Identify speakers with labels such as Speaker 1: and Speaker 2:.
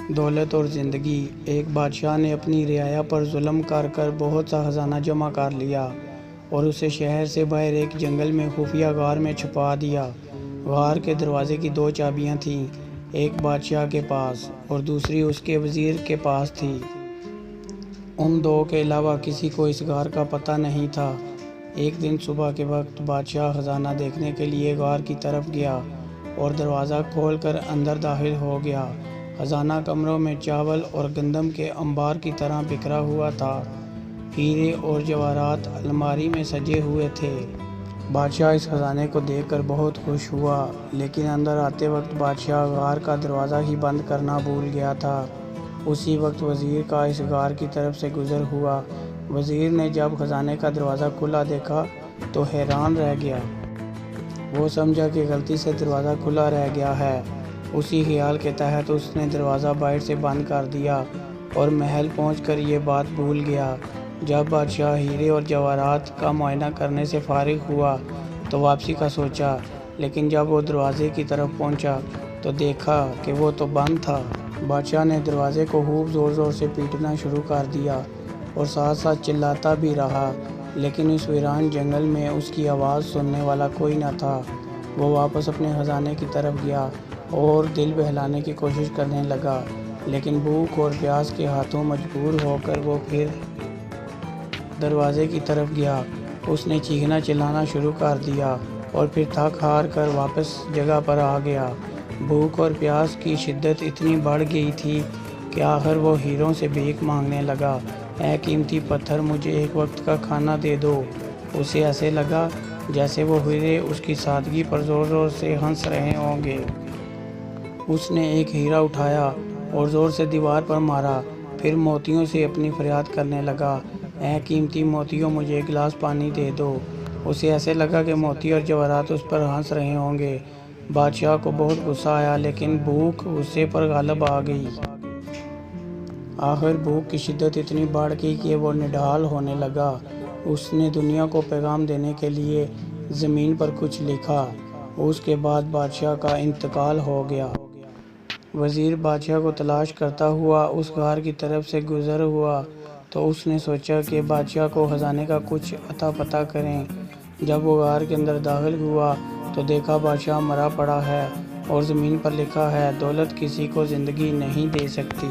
Speaker 1: دولت اور زندگی۔ ایک بادشاہ نے اپنی رعایا پر ظلم کر کر بہت سا خزانہ جمع کر لیا اور اسے شہر سے باہر ایک جنگل میں خفیہ غار میں چھپا دیا۔ غار کے دروازے کی 2 چابیاں تھیں، ایک بادشاہ کے پاس اور دوسری اس کے وزیر کے پاس تھی۔ ان 2 کے علاوہ کسی کو اس غار کا پتہ نہیں تھا۔ ایک دن صبح کے وقت بادشاہ خزانہ دیکھنے کے لیے غار کی طرف گیا اور دروازہ کھول کر اندر داخل ہو گیا۔ خزانہ کمروں میں چاول اور گندم کے انبار کی طرح بکھرا ہوا تھا۔ ہیرے اور جواہرات الماری میں سجے ہوئے تھے۔ بادشاہ اس خزانے کو دیکھ کر بہت خوش ہوا، لیکن اندر آتے وقت بادشاہ غار کا دروازہ ہی بند کرنا بھول گیا تھا۔ اسی وقت وزیر کا اس غار کی طرف سے گزر ہوا۔ وزیر نے جب خزانے کا دروازہ کھلا دیکھا تو حیران رہ گیا۔ وہ سمجھا کہ غلطی سے دروازہ کھلا رہ گیا ہے۔ اسی خیال کے تحت اس نے دروازہ باہر سے بند کر دیا اور محل پہنچ کر یہ بات بھول گیا۔ جب بادشاہ ہیرے اور جواہرات کا معائنہ کرنے سے فارغ ہوا تو واپسی کا سوچا، لیکن جب وہ دروازے کی طرف پہنچا تو دیکھا کہ وہ تو بند تھا۔ بادشاہ نے دروازے کو خوب زور زور سے پیٹنا شروع کر دیا اور ساتھ ساتھ چلاتا بھی رہا، لیکن اس ویران جنگل میں اس کی آواز سننے والا کوئی نہ تھا۔ وہ واپس اپنے خزانے کی طرف گیا اور دل بہلانے کی کوشش کرنے لگا، لیکن بھوک اور پیاس کے ہاتھوں مجبور ہو کر وہ پھر دروازے کی طرف گیا۔ اس نے چیخنا چلانا شروع کر دیا اور پھر تھک ہار کر واپس جگہ پر آ گیا۔ بھوک اور پیاس کی شدت اتنی بڑھ گئی تھی کہ آخر وہ ہیروں سے بھیک مانگنے لگا۔ اے قیمتی پتھر، مجھے ایک وقت کا کھانا دے دو۔ اسے ایسے لگا جیسے وہ ہیرے اس کی سادگی پر زور زور سے ہنس رہے ہوں گے۔ اس نے ایک ہیرا اٹھایا اور زور سے دیوار پر مارا، پھر موتیوں سے اپنی فریاد کرنے لگا، اے قیمتی موتیوں، مجھے ایک گلاس پانی دے دو۔ اسے ایسے لگا کہ موتی اور جواہرات اس پر ہنس رہے ہوں گے۔ بادشاہ کو بہت غصہ آیا، لیکن بھوک غصے پر غالب آ گئی۔ آخر بھوک کی شدت اتنی بڑھ گئی کہ وہ نڈھال ہونے لگا۔ اس نے دنیا کو پیغام دینے کے لیے زمین پر کچھ لکھا۔ اس کے بعد بادشاہ کا انتقال ہو گیا۔ وزیر بادشاہ کو تلاش کرتا ہوا اس غار کی طرف سے گزر ہوا تو اس نے سوچا کہ بادشاہ کو خزانے کا کچھ اتا پتہ کریں۔ جب وہ غار کے اندر داخل ہوا تو دیکھا بادشاہ مرا پڑا ہے اور زمین پر لکھا ہے، دولت کسی کو زندگی نہیں دے سکتی۔